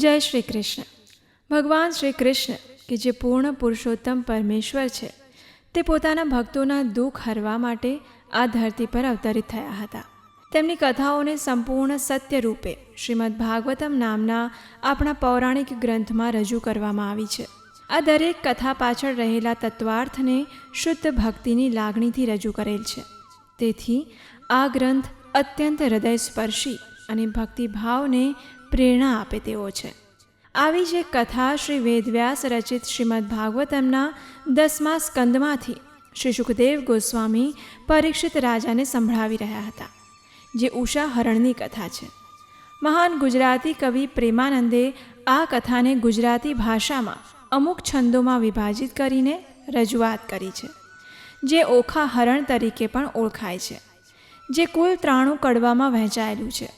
જય શ્રી કૃષ્ણ. ભગવાન શ્રી કૃષ્ણ કે જે પૂર્ણ પુરુષોત્તમ પરમેશ્વર છે, તે પોતાના ભક્તોના દુઃખ હરવા માટે આ ધરતી પર અવતરિત થયા હતા. તેમની કથાઓને સંપૂર્ણ સત્ય રૂપે શ્રીમદ ભાગવતમ નામના આપણા પૌરાણિક ગ્રંથમાં રજૂ કરવામાં આવી છે. આ દરેક કથા પાછળ રહેલા તત્વાર્થને શુદ્ધ ભક્તિની લાગણીથી રજૂ કરેલ છે. તેથી આ ગ્રંથ અત્યંત હૃદયસ્પર્શી અને ભક્તિભાવને પ્રેરણા આપે તેવો છે. આવી જ એક કથા શ્રી વેદવ્યાસ રચિત શ્રીમદ ભાગવતમના 10મા સ્કંદમાંથી શ્રી સુખદેવ ગોસ્વામી પરીક્ષિત રાજાને સંભળાવી રહ્યા હતા, જે ઉષા હરણની કથા છે. મહાન ગુજરાતી કવિ પ્રેમાનંદે આ કથાને ગુજરાતી ભાષામાં અમુક છંદોમાં વિભાજિત કરીને રજૂઆત કરી છે, જે ઓખા હરણ તરીકે પણ ઓળખાય છે, જે કુલ 93 કડવામાં વહેંચાયેલું છે.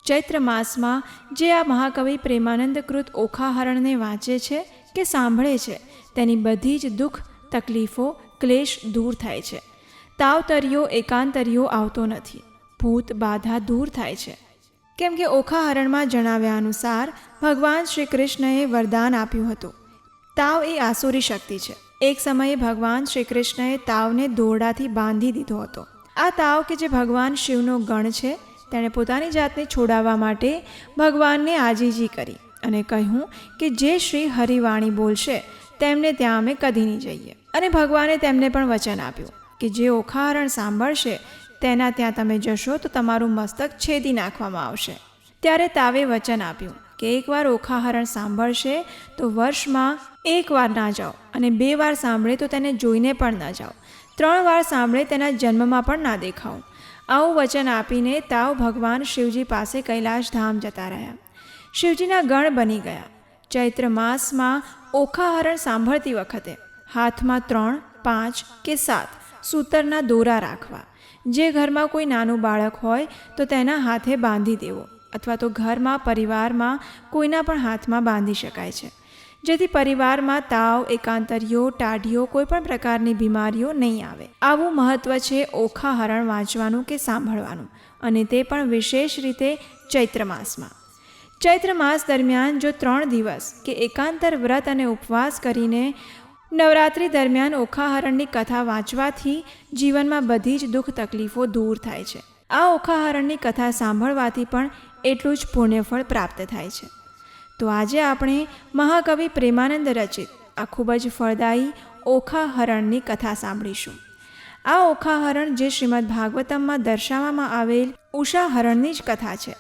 ચૈત્ર માસમાં જે આ મહાકવિ પ્રેમાનંદકૃત ઓખાહરણને વાંચે છે કે સાંભળે છે, તેની બધી જ દુઃખ તકલીફો ક્લેશ દૂર થાય છે. તાવતરિયો એકાંતરિયો આવતો નથી. ભૂત બાધા દૂર થાય છે. કેમ કે ઓખાહરણમાં જણાવ્યા અનુસાર ભગવાન શ્રી કૃષ્ણએ વરદાન આપ્યું હતું. તાવ એ આસુરી શક્તિ છે. એક સમયે ભગવાન શ્રી કૃષ્ણએ તાવને દોરડાથી બાંધી દીધો હતો. આ તાવ કે જે ભગવાન શિવનો ગણ છે, તેણે પોતાની જાતને છોડાવવા માટે ભગવાનને આજીજી કરી અને કહ્યું કે જે શ્રી હરિવાણી બોલશે તેમને ત્યાં અમે કદી નહીં જઈએ. અને ભગવાને તેમને પણ વચન આપ્યું કે જે ઓખાહરણ સાંભળશે તેના ત્યાં તમે જશો તો તમારું મસ્તક છેદી નાખવામાં આવશે. ત્યારે તાવે વચન આપ્યું કે એકવાર ઓખાહરણ સાંભળશે તો વર્ષમાં 1 વાર ના જાઓ, અને 2 વાર સાંભળે તો તેને જોઈને પણ ન જાઓ, 3 વાર સાંભળે તેના જન્મમાં પણ ના દેખાવું. આવું વચન આપીને તાવ ભગવાન શિવજી પાસે કૈલાશ ધામ જતા રહ્યા. શિવજીના ગણ બની ગયા. ચૈત્ર માસમાં ઓખાહરણ સાંભળતી વખતે હાથમાં 3, 5 કે 7 સૂતરના દોરા રાખવા. જે ઘરમાં કોઈ નાનું બાળક હોય તો તેના હાથે બાંધી દેવો, અથવા તો ઘરમાં પરિવારમાં કોઈના પણ હાથમાં બાંધી શકાય છે, જેથી પરિવારમાં તાવ એકાંતરિયો ટાઢીઓ કોઈ પણ પ્રકારની બીમારીઓ નહીં આવે. આવું મહત્ત્વ છે ઓખાહરણ વાંચવાનું કે સાંભળવાનું, અને તે પણ વિશેષ રીતે ચૈત્ર માસમાં. ચૈત્ર માસ દરમિયાન જો 3 દિવસ કે એકાંતર વ્રત અને ઉપવાસ કરીને નવરાત્રિ દરમિયાન ઓખાહરણની કથા વાંચવાથી જીવનમાં બધી જ દુઃખ તકલીફો દૂર થાય છે. આ ઓખાહરણની કથા સાંભળવાથી પણ એટલું જ પુણ્યફળ પ્રાપ્ત થાય છે. તો આજે આપણે મહાકવિ પ્રેમાનંદ રચિત આ ખૂબ જ ફળદાયી ઓખાહરણની કથા સાંભળીશું. આ ઓખાહરણ જે શ્રીમદ ભાગવતમમાં દર્શાવવામાં આવેલ ઉષાહરણની જ કથા છે,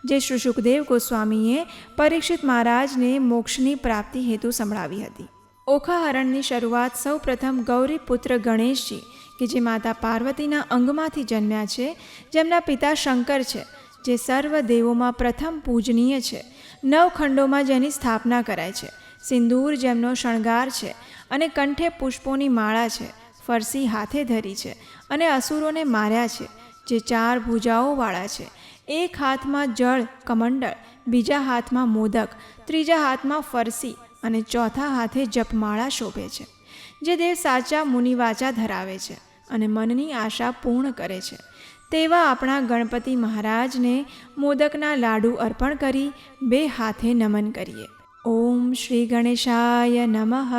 જે શ્રી સુખદેવ ગોસ્વામીએ પરીક્ષિત મહારાજને મોક્ષની પ્રાપ્તિ હેતુ સંભળાવી હતી. ઓખાહરણની શરૂઆત સૌ પ્રથમ ગૌરીપુત્ર ગણેશજી કે જે માતા પાર્વતીના અંગમાંથી જન્મ્યા છે, જેમના પિતા શંકર છે, જે સર્વ દેવોમાં પ્રથમ પૂજનીય છે, 9 ખંડોમાં જેની સ્થાપના કરાય છે, સિંદૂર જેમનો શણગાર છે, અને કંઠે પુષ્પોની માળા છે, ફરસી હાથે ધરી છે, અને અસુરોને માર્યા છે, જે 4 ભુજાઓવાળા છે, એક હાથમાં જળ કમંડળ, બીજા હાથમાં મોદક, ત્રીજા હાથમાં ફરસી અને ચોથા હાથે જપમાળા શોભે છે, જે દેવ સાચા મુનિવાચા ધરાવે છે અને મનની આશા પૂર્ણ કરે છે. તેવા આપણા ગણપતિ મહારાજને મોદકના લાડુ અર્પણ કરી 2 હાથે નમન કરીએ. ઓમ શ્રી ગણેશાય નમઃ.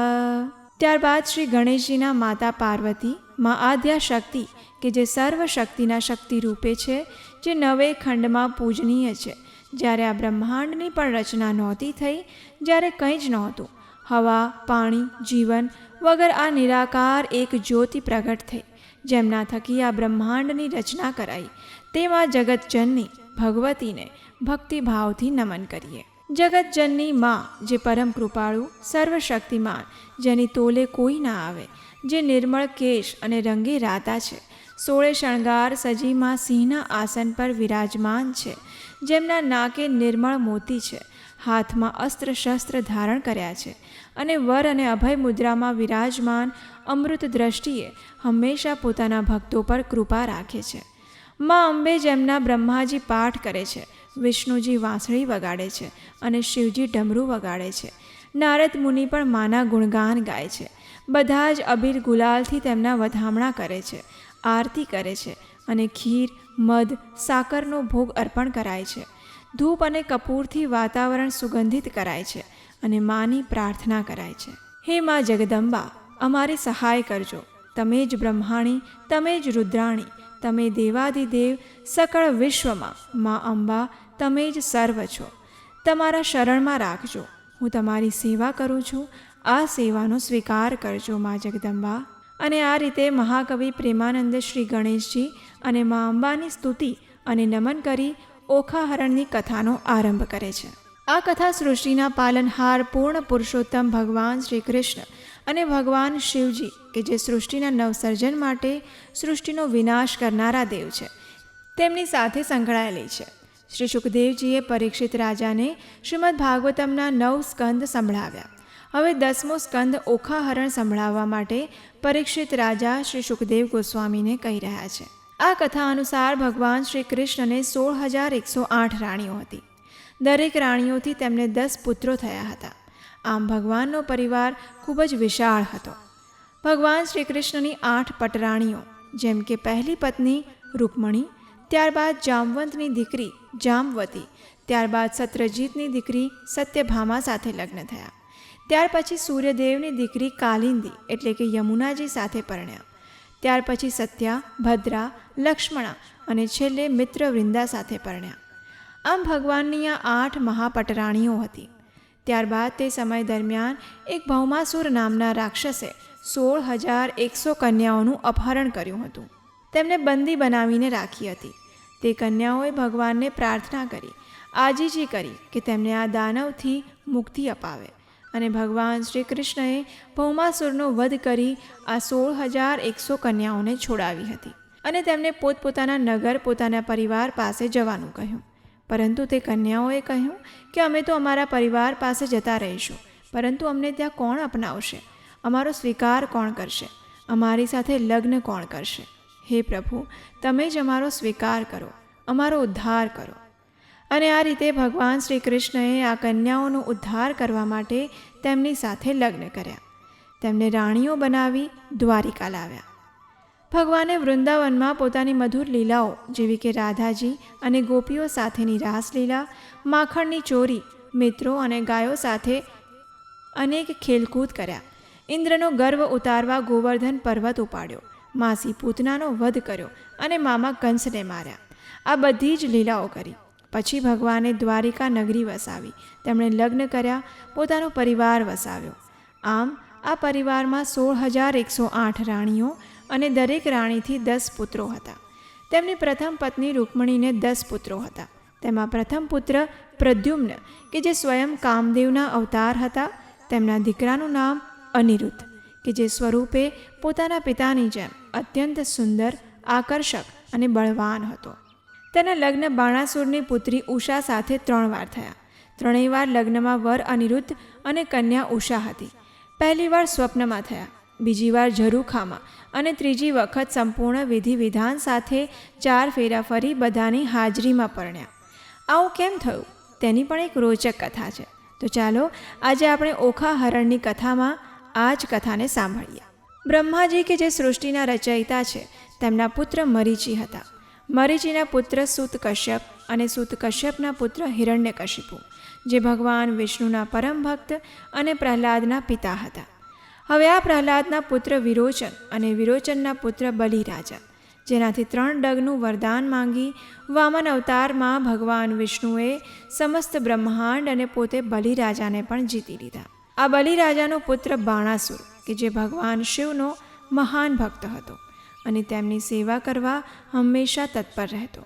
ત્યારબાદ શ્રી ગણેશજીના માતા પાર્વતી માં આદ્યા શક્તિ કે જે સર્વ શક્તિના શક્તિ રૂપે છે, જે 9 ખંડમાં પૂજનીય છે. જ્યારે આ બ્રહ્માંડની પણ રચના નહોતી થઈ, જ્યારે કંઈ જ નહોતું, હવા પાણી જીવન વગર આ નિરાકાર એક જ્યોતિ પ્રગટ થઈ, જેમના થકી આ બ્રહ્માંડની રચના કરાઈ, તેમાં જગતજનની ભગવતીને ભક્તિભાવથી નમન કરીએ. જગતજનની માં જે પરમ કૃપાળુ સર્વશક્તિમાન, જેની તોલે કોઈ ના આવે, જે નિર્મળ કેશ અને રંગે રાતા છે, 16 શણગાર સજીમાં સિંહના આસન પર વિરાજમાન છે, જેમના નાકે નિર્મળ મોતી છે, હાથમાં અસ્ત્ર શસ્ત્ર ધારણ કર્યા છે, અને વર અને અભય મુદ્રામાં વિરાજમાન અમૃત દ્રષ્ટિએ હંમેશા પોતાના ભક્તો પર કૃપા રાખે છે. માં અંબે જેમના બ્રહ્માજી પાઠ કરે છે, વિષ્ણુજી વાંસળી વગાડે છે, અને શિવજી ડમરું વગાડે છે. નારદ મુનિ પણ માના ગુણગાન ગાય છે. બધા જ અબીર ગુલાલથી તેમના વધામણા કરે છે, આરતી કરે છે, અને ખીર મધ સાકરનો ભોગ અર્પણ કરાય છે. ધૂપ અને કપૂરથી વાતાવરણ સુગંધિત કરાય છે અને માની પ્રાર્થના કરાય છે. હે મા જગદંબા, અમારી સહાય કરજો. તમે જ બ્રહ્માણી, તમે જ રુદ્રાણી, તમે દેવાદિદેવ, સકળ વિશ્વમાં મા અંબા તમે જ સર્વ છો. તમારા શરણમાં રાખજો. હું તમારી સેવા કરું છું, આ સેવાનો સ્વીકાર કરજો મા જગદંબા. અને આ રીતે મહાકવિ પ્રેમાનંદ શ્રી ગણેશજી અને મા અંબાની સ્તુતિ અને નમન કરી ઓખાહરણની કથાનો આરંભ કરે છે. આ કથા સૃષ્ટિના પાલનહાર પૂર્ણ પુરુષોત્તમ ભગવાન શ્રી કૃષ્ણ અને ભગવાન શિવજી કે જે સૃષ્ટિના નવસર્જન માટે સૃષ્ટિનો વિનાશ કરનારા દેવ છે તેમની સાથે સંકળાયેલી છે. શ્રી શુકદેવજીએ પરીક્ષિત રાજાને શ્રીમદ ભાગવતમના 9 સ્કંદ સંભળાવ્યા. હવે 10મો સ્કંદ ઓખાહરણ સંભળાવવા માટે પરીક્ષિત રાજા શ્રી શુકદેવ ગોસ્વામીને કહી રહ્યા છે. આ કથા અનુસાર ભગવાન શ્રી કૃષ્ણને 16,108 રાણીઓ હતી. દરેક રાણીઓથી તેમને 10 પુત્રો થયા હતા. આમ ભગવાનનો પરિવાર ખૂબ જ વિશાળ હતો. ભગવાન શ્રી કૃષ્ણની 8 પટરાણીઓ, જેમ કે પહેલી પત્ની રૂકમણી, ત્યારબાદ જામવંતની દીકરી જામવતી, ત્યારબાદ સત્રજીતની દીકરી સત્યભામા સાથે લગ્ન થયા. ત્યાર પછી સૂર્યદેવની દીકરી કાલિંદી એટલે કે યમુનાજી સાથે પરણ્યા. ત્યાર પછી સત્યા, ભદ્રા, લક્ષ્મણા અને છેલ્લે મિત્રવૃંદા સાથે પરણ્યા. આમ ભગવાનની આ 8 મહાપટરાણીઓ હતી. ત્યારબાદ તે સમય દરમિયાન એક ભૌમાસુર નામના રાક્ષસે 16,100 કન્યાઓનું અપહરણ કર્યું હતું. તેમને બંદી બનાવીને રાખી હતી. તે કન્યાઓએ ભગવાનને પ્રાર્થના કરી, આજીજી કરી કે તેમને આ દાનવથી મુક્તિ અપાવે. અને ભગવાન શ્રી કૃષ્ણએ ભૌમાસુરનો વધ કરી આ 16,100 કન્યાઓને છોડાવી હતી અને તેમને પોતપોતાના નગર, પોતાના પરિવાર પાસે જવાનું કહ્યું. પરંતુ તે કન્યાઓએ કહ્યું કે અમે તો અમારા પરિવાર પાસે જતા રહીશું, પરંતુ અમને ત્યાં કોણ અપનાવશે? અમારો સ્વીકાર કોણ કરશે? અમારી સાથે લગ્ન કોણ કરશે? હે પ્રભુ, તમે જ અમારો સ્વીકાર કરો, અમારો ઉદ્ધાર કરો. અને આ રીતે ભગવાન શ્રી કૃષ્ણએ આ કન્યાઓનો ઉદ્ધાર કરવા માટે તેમની સાથે લગ્ન કર્યા. તેમને રાણીઓ બનાવી દ્વારિકા લાવ્યા. ભગવાને વૃંદાવનમાં પોતાની મધુર લીલાઓ જેવી કે રાધાજી અને ગોપીઓ સાથેની રાસલીલા, માખણની ચોરી, મિત્રો અને ગાયો સાથે અનેક ખેલકૂદ કર્યા. ઇન્દ્રનો ગર્વ ઉતારવા ગોવર્ધન પર્વત ઉપાડ્યો, માસી પૂતનાનો વધ કર્યો અને મામા કંસને માર્યા. આ બધી જ લીલાઓ કરી. પછી ભગવાને દ્વારિકા નગરી વસાવી, તેમણે લગ્ન કર્યા, પોતાનો પરિવાર વસાવ્યો. આમ આ પરિવારમાં 16,108 રાણીઓ અને દરેક રાણીથી 10 પુત્રો હતા. તેમની પ્રથમ પત્ની રૂકમણીને 10 પુત્રો હતા. તેમાં પ્રથમ પુત્ર પ્રદ્યુમ્ન કે જે સ્વયં કામદેવના અવતાર હતા. તેમના દીકરાનું નામ અનિરુદ્ધ કે જે સ્વરૂપે પોતાના પિતાની જેમ અત્યંત સુંદર, આકર્ષક અને બળવાન હતો. તેના લગ્ન બાણાસુરની પુત્રી ઉષા સાથે 3 વાર થયા. 3 વાર લગ્નમાં વર અનિરુદ્ધ અને કન્યા ઉષા હતી. પહેલી વાર સ્વપ્નમાં થયા, બીજી વાર ઝરૂખામાં અને ત્રીજી વખત સંપૂર્ણ વિધિ વિધાન સાથે 4 ફેરા ફરી બધાની હાજરીમાં પરણ્યા. આવું કેમ થયું તેની પણ એક રોચક કથા છે. તો ચાલો આજે આપણે ઓખાહરણની કથામાં આ જ કથાને સાંભળીએ. બ્રહ્માજી કે જે સૃષ્ટિના રચયિતા છે તેમના પુત્ર મરીચી હતા. મરીચીના પુત્ર સૂત કશ્યપ અને સૂત કશ્યપના પુત્ર હિરણ્યકશિપુ જે ભગવાન વિષ્ણુના પરમ ભક્ત અને પ્રહલાદના પિતા હતા. હવે આ પ્રહલાદના પુત્ર વિરોચન અને વિરોચનના પુત્ર બલિરાજા જેનાથી 3 ડગનું વરદાન માંગી વામન અવતારમાં ભગવાન વિષ્ણુએ સમસ્ત બ્રહ્માંડ અને પોતે બલિરાજાને પણ જીતી લીધા. આ બલિરાજાનો પુત્ર બાણાસુર કે જે ભગવાન શિવનો મહાન ભક્ત હતો અને તેમની સેવા કરવા હંમેશા તત્પર રહેતો.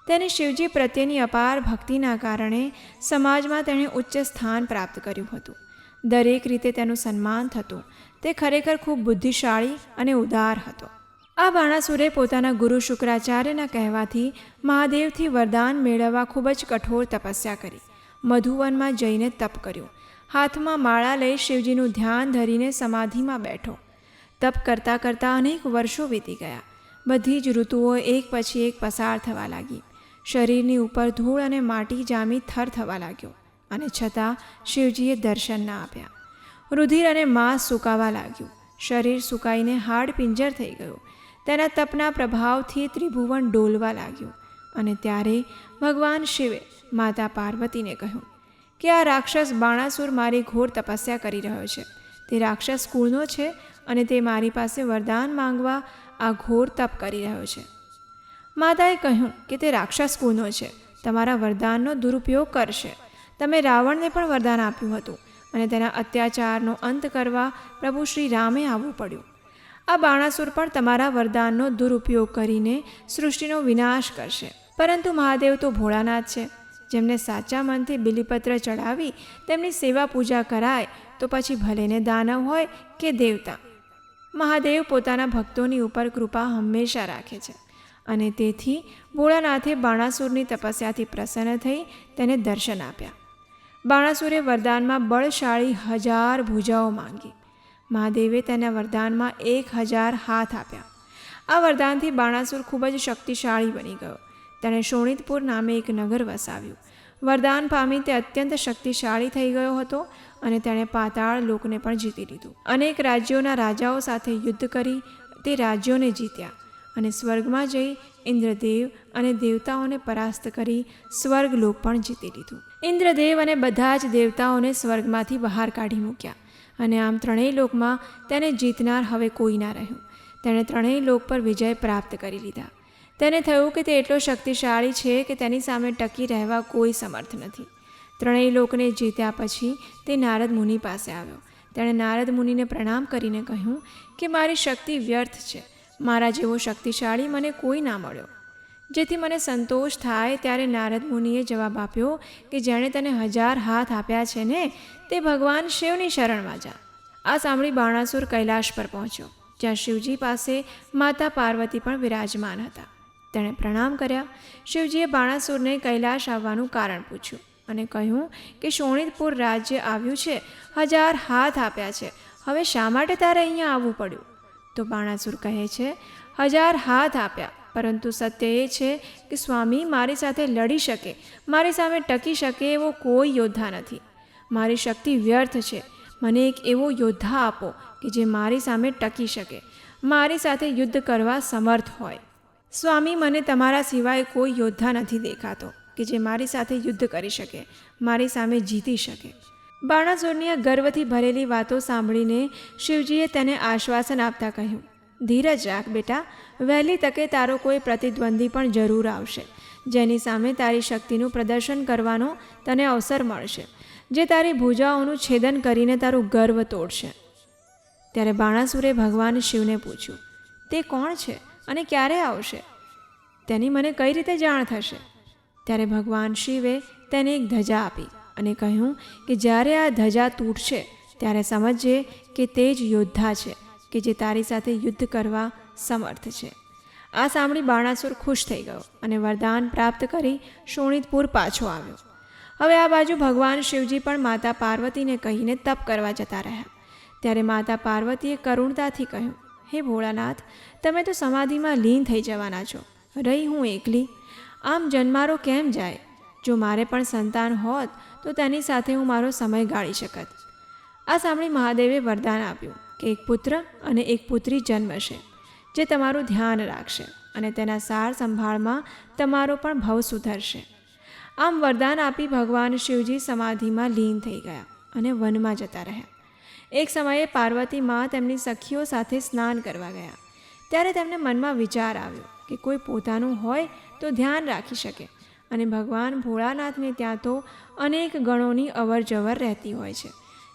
તેને શિવજી પ્રત્યેની અપાર ભક્તિના કારણે સમાજમાં તેણે ઉચ્ચ સ્થાન પ્રાપ્ત કર્યું હતું. દરેક રીતે તેનું સન્માન થતું. તે ખરેખર ખૂબ બુદ્ધિશાળી અને ઉદાર હતો. આ બાણાસુરે પોતાના ગુરુ શુક્રાચાર્યના કહેવાથી મહાદેવથી વરદાન મેળવવા ખૂબ જ કઠોર તપસ્યા કરી. મધુવનમાં જઈને તપ કર્યું. હાથમાં માળા લઈ શિવજીનું ધ્યાન ધરીને સમાધિમાં બેઠો. તપ કરતાં કરતાં અનેક વર્ષો વીતી ગયા. બધી જ ઋતુઓ એક પછી એક પસાર થવા લાગી. શરીરની ઉપર ધૂળ અને માટી જામી થર થવા લાગ્યો અને છતાં શિવજીએ દર્શન ના આપ્યા. રુધિર અને માંસ સુકાવા લાગ્યું. શરીર સુકાઈને હાડ પિંજર થઈ ગયું. તેના તપના પ્રભાવથી ત્રિભુવન ડોલવા લાગ્યું. અને ત્યારે ભગવાન શિવે માતા પાર્વતીને કહ્યું કે આ રાક્ષસ બાણાસુર મારી ઘોર તપસ્યા કરી રહ્યો છે. તે રાક્ષસ કુળનો છે અને તે મારી પાસે વરદાન માંગવા આ ઘોર તપ કરી રહ્યો છે. માતાએ કહ્યું કે તે રાક્ષસ કુળનો છે, તમારા વરદાનનો દુરુપયોગ કરશે. તમે રાવણને પણ વરદાન આપ્યું હતું અને તેના અત્યાચારનો અંત કરવા પ્રભુ શ્રી રામે આવવું પડ્યું. આ બાણાસુર પણ તમારા વરદાનનો દુરુપયોગ કરીને સૃષ્ટિનો વિનાશ કરશે. પરંતુ મહાદેવ તો ભોળાનાથ છે, જેમને સાચા મનથી બિલીપત્ર ચડાવી તેમની સેવા પૂજા કરાય તો પછી ભલેને દાનવ હોય કે દેવતા, મહાદેવ પોતાના ભક્તોની ઉપર કૃપા હંમેશા રાખે છે. અને તેથી ભોળાનાથે બાણાસુરની તપસ્યાથી પ્રસન્ન થઈ તેને દર્શન આપ્યા. બાણાસુરે વરદાનમાં બળશાળી 1000 ભુજાઓ માંગી. મહાદેવે તેના વરદાનમાં 1000 હાથ આપ્યા. આ વરદાનથી બાણાસુર ખૂબ જ શક્તિશાળી બની ગયો. તેણે શોણિતપુર નામે એક નગર વસાવ્યું. વરદાન પામી તે અત્યંત શક્તિશાળી થઈ ગયો હતો અને તેણે પાતાળ લોકને પણ જીતી લીધું. અનેક રાજ્યોના રાજાઓ સાથે યુદ્ધ કરી તે રાજ્યોને જીત્યા અને સ્વર્ગમાં જઈ ઇન્દ્રદેવ અને દેવતાઓને પરાસ્ત કરી સ્વર્ગલોક પણ જીતી લીધું. ઇન્દ્રદેવ અને બધા જ દેવતાઓને સ્વર્ગમાંથી બહાર કાઢી મૂક્યા અને આમ ત્રણેય લોકમાં તેને જીતનાર હવે કોઈ ના રહ્યું. તેણે ત્રણેય લોક પર વિજય પ્રાપ્ત કરી લીધા. તેને થયું કે તે એટલો શક્તિશાળી છે કે તેની સામે ટકી રહેવા કોઈ સમર્થ નથી. ત્રણેય લોકને જીત્યા પછી તે નારદ મુનિ પાસે આવ્યો. તેણે નારદ મુનિને પ્રણામ કરીને કહ્યું કે મારી શક્તિ વ્યર્થ છે. મારા જેવો શક્તિશાળી મને કોઈ ના મળ્યો. જેથી મને સંતોષ થાય ત્યારે નારદ મુનિએ જવાબ આપ્યો કે જેણે તને 1000 હાથ આપ્યા છે ને તે ભગવાન શિવની શરણમાં જા. આ સાંભળી બાણાસુર કૈલાશ પર પહોંચ્યો, જ્યાં શિવજી પાસે માતા પાર્વતી પણ વિરાજમાન હતા. તેણે પ્રણામ કર્યા. શિવજીએ બાણાસુરને કૈલાશ આવવાનું કારણ પૂછ્યું અને કહ્યું કે શોણિતપુર રાજ્ય આવ્યું છે, 1000 હાથ આપ્યા છે, હવે શા માટે તારે અહીંયા આવવું પડ્યું? તો બાણાસુર કહે છે, 1000 હાથ આપ્યા, પરંતુ સત્ય એ છે કે સ્વામી મારી સાથે લડી શકે, મારી સામે ટકી શકે એવો કોઈ યોદ્ધા નથી. મારી શક્તિ વ્યર્થ છે. મને એક એવો યોદ્ધા આપો કે જે મારી સામે ટકી શકે, મારી સાથે યુદ્ધ કરવા સમર્થ હોય. સ્વામી મને તમારા સિવાય કોઈ યોદ્ધા નથી દેખાતો કે જે મારી સાથે યુદ્ધ કરી શકે, મારી સામે જીતી શકે. બાણાસુરની આ ગર્વથી ભરેલી વાતો સાંભળીને શિવજીએ તેને આશ્વાસન આપતા કહ્યું, ધીરજ રાખ બેટા, વહેલી તકે તારો કોઈ પ્રતિદ્વંદી પણ જરૂર આવશે, જેની સામે તારી શક્તિનું પ્રદર્શન કરવાનો તને અવસર મળશે, જે તારી ભુજાઓનું છેદન કરીને તારું ગર્વ તોડશે. ત્યારે બાણાસુરે ભગવાન શિવને પૂછ્યું, તે કોણ છે અને ક્યારે આવશે? તેની મને કઈ રીતે જાણ થશે? ત્યારે ભગવાન શિવે તેને એક ધજા આપી અને કહ્યું કે જ્યારે આ ધજા તૂટશે ત્યારે સમજજે કે તે જ યોદ્ધા છે કે જે તારી સાથે યુદ્ધ કરવા સમર્થ છે. આ સાંભળી બાણાસુર ખુશ થઈ ગયો અને વરદાન પ્રાપ્ત કરી શોણિતપુર પાછો આવ્યો. હવે આ બાજુ ભગવાન શિવજી પણ માતા પાર્વતીને કહીને તપ કરવા જતા રહ્યા. ત્યારે માતા પાર્વતીએ કરુણતાથી કહ્યું, હે ભોળાનાથ, તમે તો સમાધિમાં લીન થઈ જવાના છો, રહી હું એકલી, આમ જન્મારો કેમ જાય? જો મારે પણ સંતાન હોત તો તેની સાથે હું મારો સમય ગાળી શકત. આ સાંભળી મહાદેવે વરદાન આપ્યું કે એક પુત્ર અને એક પુત્રી જન્મશે, જે તમારું ધ્યાન રાખશે અને તેના સાર સંભાળમાં તમારો પણ ભવ સુધરશે. આમ વરદાન આપી ભગવાન શિવજી સમાધિમાં લીન થઈ ગયા અને વનમાં જતા રહ્યા. એક સમયે પાર્વતી મા તેમની સખીઓ સાથે સ્નાન કરવા ગયા. ત્યારે તેમને મનમાં વિચાર આવ્યો કે કોઈ પોતાનું હોય તો ધ્યાન રાખી શકે, અને ભગવાન ભોળાનાથને ત્યાં તો અનેક ગણોની અવર જવર રહેતી હોય છે.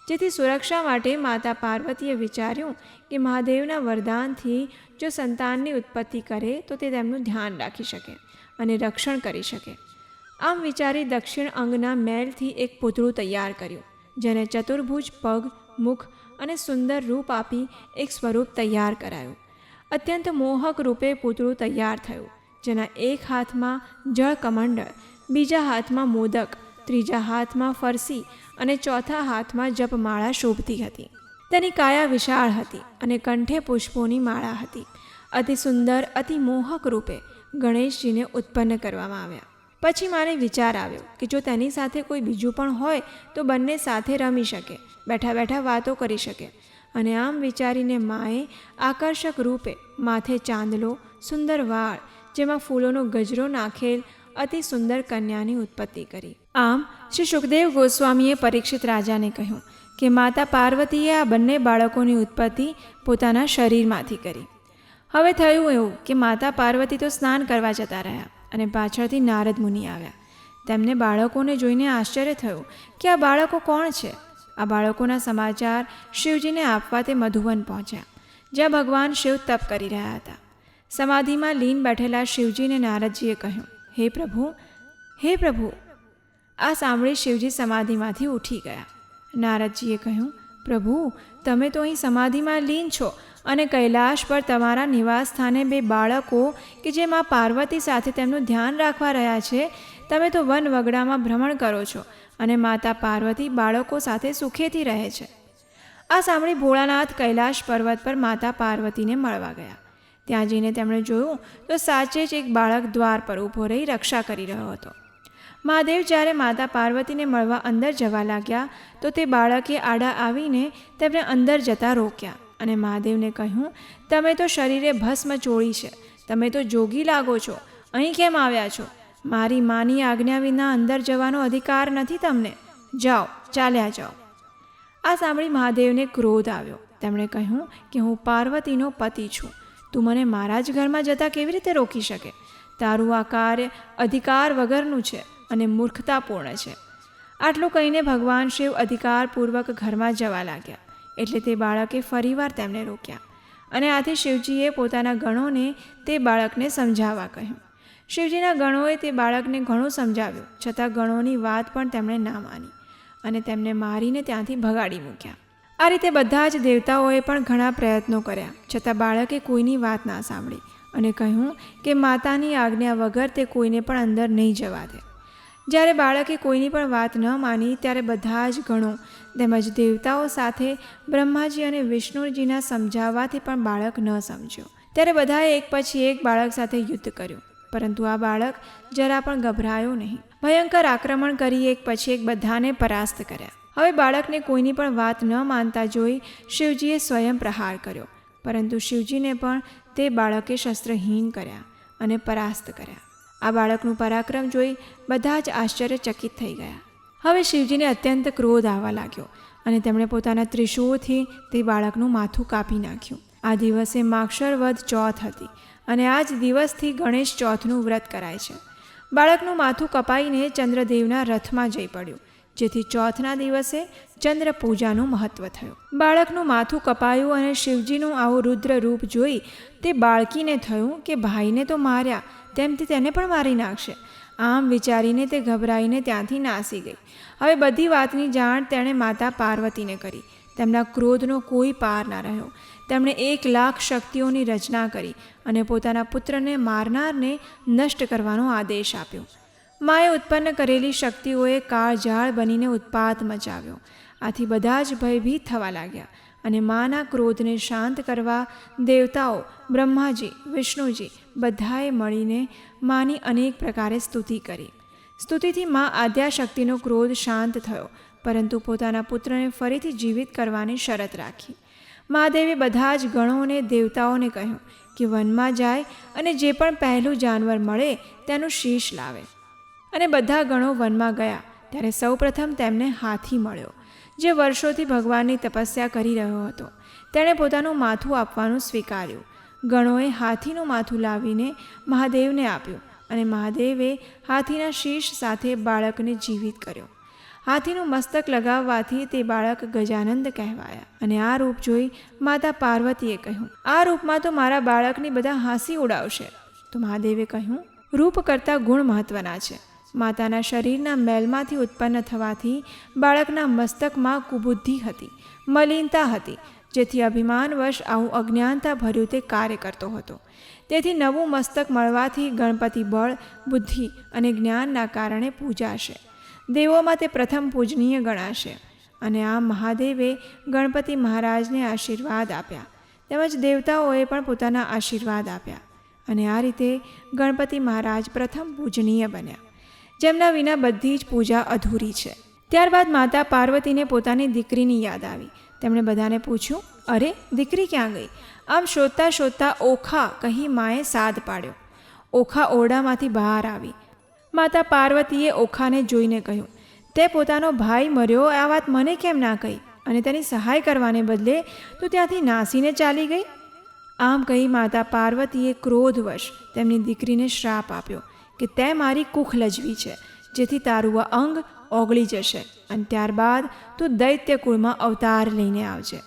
જેથી સુરક્ષા માટે માતા પાર્વતીએ વિચાર્યું કે મહાદેવના વરદાનથી જો સંતાનની ઉત્પત્તિ કરે તો તે તેમનું ધ્યાન રાખી શકે અને રક્ષણ કરી શકે. આમ વિચારી દક્ષિણ અંગના મેલથી એક પૂતળું તૈયાર કર્યું, જેને ચતુર્ભુજ પગ, મુખ અને સુંદર રૂપ આપી એક સ્વરૂપ તૈયાર કરાયું. અત્યંત મોહક રૂપે પૂતળું તૈયાર થયું, જેના એક હાથમાં જળકમંડળ, બીજા હાથમાં મોદક, ત્રીજા હાથમાં ફરસી અને ચોથા હાથમાં જપમાળા શોભતી હતી. તેની કાયા વિશાળ હતી અને કંઠે પુષ્પોની માળા હતી. અતિ સુંદર, અતિ મોહક રૂપે ગણેશજીને ઉત્પન્ન કરવામાં આવ્યા. પછી મારે વિચાર આવ્યો કે જો તેની સાથે કોઈ બીજું પણ હોય તો બંને સાથે રમી શકે, બેઠા બેઠા વાતો કરી શકે. અને આમ વિચારીને માએ આકર્ષક રૂપે માથે ચાંદલો, સુંદર વાળ, જેમાં ફૂલોનો ગજરો નાખેલ અતિ સુંદર કન્યાની ઉત્પત્તિ કરી. આમ શ્રી સુખદેવ ગોસ્વામીએ પરીક્ષિત રાજાને કહ્યું કે માતા પાર્વતીએ આ બંને બાળકોની ઉત્પત્તિ પોતાના શરીરમાંથી કરી. હવે થયું એવું કે માતા પાર્વતી તો સ્નાન કરવા જતા રહ્યા અને પાછળથી નારદ મુનિ આવ્યા. તેમને બાળકોને જોઈને આશ્ચર્ય થયું કે આ બાળકો કોણ છે. આ બાળકોના સમાચાર શિવજીને આપવા તે મધુવન પહોંચ્યા, જ્યાં ભગવાન શિવ તપ કરી રહ્યા હતા. સમાધિમાં લીન બેઠેલા શિવજીને નારદજીએ કહ્યું, હે પ્રભુ, હે પ્રભુ. આ સાંભળી શિવજી સમાધિમાંથી ઉઠી ગયા. નારદજીએ કહ્યું, પ્રભુ, તમે તો અહીં સમાધિમાં લીન છો અને કૈલાશ પર તમારા નિવાસ સ્થાને બે બાળકો કે જે મા પાર્વતી સાથે તેમનું ધ્યાન રાખવા રહ્યા છે, તમે તો વન વગડામાં ભ્રમણ કરો છો અને માતા પાર્વતી બાળકો સાથે સુખેથી રહે છે. આ સાંભળી ભોળાનાથ કૈલાશ પર્વત પર માતા પાર્વતીને મળવા ગયા. ત્યાં જઈને તેમણે જોયું તો સાચે જ એક બાળક દ્વાર પર ઊભો રહી રક્ષા કરી રહ્યો હતો. મહાદેવ જ્યારે માતા પાર્વતીને મળવા અંદર જવા લાગ્યા તો તે બાળકે આડા આવીને તેમને અંદર જતા રોક્યા અને મહાદેવને કહ્યું, તમે તો શરીરે ભસ્મ ચોળી છે, તમે તો જોગી લાગો છો, અહીં કેમ આવ્યા છો? મારી માની આજ્ઞા વિના અંદર જવાનો અધિકાર નથી તમને. જાઓ, ચાલ્યા જાઓ. આ સાંભળી મહાદેવને ક્રોધ આવ્યો. તેમણે કહ્યું કે હું પાર્વતીનો પતિ છું, તું મને મારા જ ઘરમાં જતા કેવી રીતે રોકી શકે? તારું આ કાર્ય અધિકાર વગરનું છે અને મૂર્ખતાપૂર્ણ છે. આટલું કહીને ભગવાન શિવ અધિકારપૂર્વક ઘરમાં જવા લાગ્યા. એટલે તે બાળકે ફરીવાર તેમને રોક્યા અને આથી શિવજીએ પોતાના ગણોને તે બાળકને સમજાવવા કહ્યું. શિવજીના ગણોએ તે બાળકને ઘણું સમજાવ્યું, છતાં ગણોની વાત પણ તેમણે ના માની અને તેમને મારીને ત્યાંથી ભગાડી મૂક્યા. આ રીતે બધા જ દેવતાઓએ પણ ઘણા પ્રયત્નો કર્યા, છતાં બાળકે કોઈની વાત ના સાંભળી અને કહ્યું કે માતાની આજ્ઞા વગર તે કોઈને પણ અંદર નહીં જવા દે. જ્યારે બાળકે કોઈની પણ વાત ન માની ત્યારે બધા જ ગણો તેમજ દેવતાઓ સાથે બ્રહ્માજી અને વિષ્ણુજીના સમજાવવાથી પણ બાળક ન સમજ્યો. ત્યારે બધાએ એક પછી એક બાળક સાથે યુદ્ધ કર્યું, પરંતુ આ બાળક જરા પણ ગભરાયો નહીં. ભયંકર આક્રમણ કરી એક પછી એક બધાને પરાસ્ત કર્યા. હવે બાળકને કોઈની પણ વાત ન માનતા જોઈ શિવજીએ સ્વયં પ્રહાર કર્યો, પરંતુ શિવજીને પણ તે બાળકે શસ્ત્રહીન કર્યા અને પરાસ્ત કર્યા. આ બાળકનું પરાક્રમ જોઈ બધા જ આશ્ચર્યચકિત થઈ ગયા. હવે શિવજીને અત્યંત ક્રોધ આવવા લાગ્યો અને તેમણે પોતાના ત્રિશૂળથી તે બાળકનું માથું કાપી નાખ્યું. આ દિવસે માક્ષર વદ ચોથ હતી અને આ જ દિવસથી ગણેશ ચોથનું વ્રત કરાય છે. બાળકનું માથું કપાઈને ચંદ્રદેવના રથમાં જઈ પડ્યું, જેથી ચોથના દિવસે ચંદ્ર પૂજાનું મહત્ત્વ થયું. બાળકનું માથું કપાયું અને શિવજીનું આવું રુદ્ર રૂપ જોઈ તે બાળકીને થયું કે ભાઈને તો માર્યા, તેમથી તેને પણ મારી નાખશે. આમ વિચારીને તે ગભરાઈને ત્યાંથી નાસી ગઈ. હવે બધી વાતની જાણ તેણે માતા પાર્વતીને કરી. તેમના ક્રોધનો કોઈ પાર ના રહ્યો. તેમણે 1,00,000 શક્તિઓની રચના કરી અને પોતાના પુત્રને મારનારને નષ્ટ કરવાનો આદેશ આપ્યો. માએ ઉત્પન્ન કરેલી શક્તિઓએ કાળઝાળ બનીને ઉત્પાત મચાવ્યો. આથી બધા જ ભયભીત થવા લાગ્યા અને માના ક્રોધને શાંત કરવા દેવતાઓ બ્રહ્માજી, વિષ્ણુજી બધાએ મળીને માની અનેક પ્રકારે સ્તુતિ કરી. સ્તુતિથી મા આદ્યાશક્તિનો ક્રોધ શાંત થયો, પરંતુ પોતાના પુત્રને ફરીથી જીવિત કરવાની શરત રાખી. મહાદેવે બધા જ ગણોને દેવતાઓને કહ્યું કે વનમાં જાય અને જે પણ પહેલું જાનવર મળે તેનું શીશ લાવે. અને બધા ગણો વનમાં ગયા ત્યારે સૌપ્રથમ તેમને હાથી મળ્યો, જે વર્ષોથી ભગવાનની તપસ્યા કરી રહ્યો હતો. તેણે પોતાનું માથું આપવાનું સ્વીકાર્યું. ગણોએ હાથીનું માથું લાવીને મહાદેવને આપ્યું અને મહાદેવે હાથીના શીશ સાથે બાળકને જીવિત કર્યો. હાથીનું મસ્તક લગાવવાથી તે બાળક ગજાનંદ કહેવાયા. અને આ રૂપ જોઈ માતા પાર્વતીએ કહ્યું, આ રૂપમાં તો મારા બાળકની બધા હાંસી ઉડાવશે. તો મહાદેવે કહ્યું, રૂપ કરતાં ગુણ મહત્વના છે. માતાના શરીરના મેલમાંથી ઉત્પન્ન થવાથી બાળકના મસ્તકમાં કુબુદ્ધિ હતી, મલિનતા હતી, જેથી અભિમાનવશ આવું અજ્ઞાનતા ભર્યું તે કાર્ય કરતો હતો. તેથી નવું મસ્તક મળવાથી ગણપતિ બળ, બુદ્ધિ અને જ્ઞાનના કારણે પૂજાશે. દેવોમાં તે પ્રથમ પૂજનીય ગણાશે. અને આમ મહાદેવે ગણપતિ મહારાજને આશીર્વાદ આપ્યા, તેમજ દેવતાઓએ પણ પોતાના આશીર્વાદ આપ્યા. અને આ રીતે ગણપતિ મહારાજ પ્રથમ પૂજનીય બન્યા, જેમના વિના બધી જ પૂજા અધૂરી છે. ત્યારબાદ માતા પાર્વતીને પોતાની દીકરીની યાદ આવી. તેમણે બધાને પૂછ્યું, અરે દીકરી ક્યાં ગઈ? આમ શોધતા શોધતા ઓખા કહી માએ સાદ પાડ્યો. ઓખા ઓરડામાંથી બહાર આવી. માતા પાર્વતીએ ઓખાને જોઈને કહ્યું, તે પોતાનો ભાઈ મર્યો આ વાત મને કેમ ના કહી, અને તેની સહાય કરવાને બદલે તું ત્યાંથી નાસીને ચાલી ગઈ? આમ કહી માતા પાર્વતીએ ક્રોધવશ તેમની દીકરીને શ્રાપ આપ્યો કે તે મારી કુખ લજવી છે, જેથી તારું આ અંગ ઓગળી જશે અને ત્યારબાદ તું દૈત્ય કુળમાં અવતાર લઈને આવજે.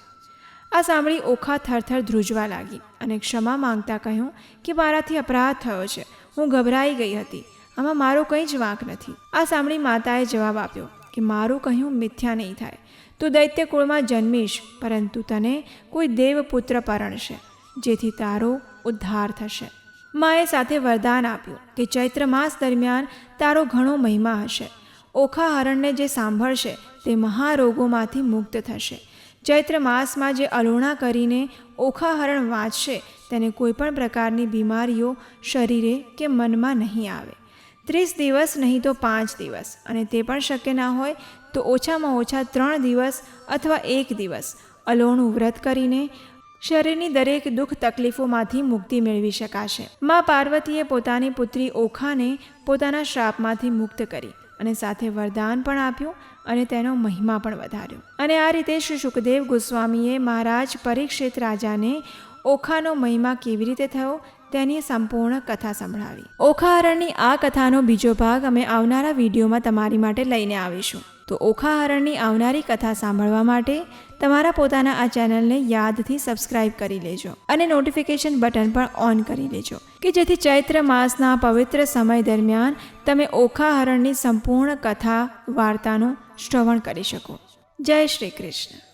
આ સાંભળી ઓખા થરથર ધ્રુજવા લાગી અને ક્ષમા માંગતા કહ્યું કે મારાથી અપરાધ થયો છે, હું ગભરાઈ ગઈ હતી, આમાં મારો કંઈ જ વાંક નથી. આ સાંભળી માતાએ જવાબ આપ્યો કે મારું કહ્યું મિથ્યા નહીં થાય. તું દૈત્ય કુળમાં જન્મીશ, પરંતુ તને કોઈ દેવપુત્ર પરણશે, જેથી તારો ઉદ્ધાર થશે. માએ સાથે વરદાન આપ્યું કે ચૈત્ર માસ દરમિયાન તારો ઘણો મહિમા હશે. ઓખા હરણને જે સાંભળશે તે મહારોગોમાંથી મુક્ત થશે. ચૈત્ર માસમાં જે અલોણા કરીને ઓખા હરણ વાંચશે તેને કોઈ પણ પ્રકારની બીમારીઓ શરીરે કે મનમાં નહીં આવે. 30 દિવસ નહીં તો 5 દિવસ, અને તે પણ શક્ય ના હોય તો ઓછામાં ઓછા 3 દિવસ અથવા 1 દિવસ અલોણું વ્રત કરીને શરીરની દરેક દુઃખ તકલીફોમાંથી મુક્તિ મેળવી શકાશે. મા પાર્વતીએ પોતાની પુત્રી ઓખાને પોતાના શ્રાપમાંથી મુક્ત કરી અને સાથે વરદાન પણ આપ્યું અને તેનો મહિમા પણ વધાર્યો. અને આ રીતે શ્રી શુકદેવ ગોસ્વામીએ મહારાજ પરીક્ષિત રાજાને ઓખાનો મહિમા કેવી રીતે થયો તેની સંપૂર્ણ કથા સંભળાવી. ઓખા હરણની આ કથાનો બીજો ભાગ અમે આવનારા વિડીયોમાં તમારી માટે લઈને આવીશું. તો ઓખા હરણની આવનારી કથા સાંભળવા માટે તમારા પોતાના આ ચેનલને યાદથી સબસ્ક્રાઇબ કરી લેજો અને નોટિફિકેશન બટન પણ ઓન કરી લેજો કે જેથી ચૈત્ર માસના પવિત્ર સમય દરમિયાન તમે ઓખા હરણની સંપૂર્ણ કથા વાર્તાનું શ્રવણ કરી શકો. જય શ્રી કૃષ્ણ.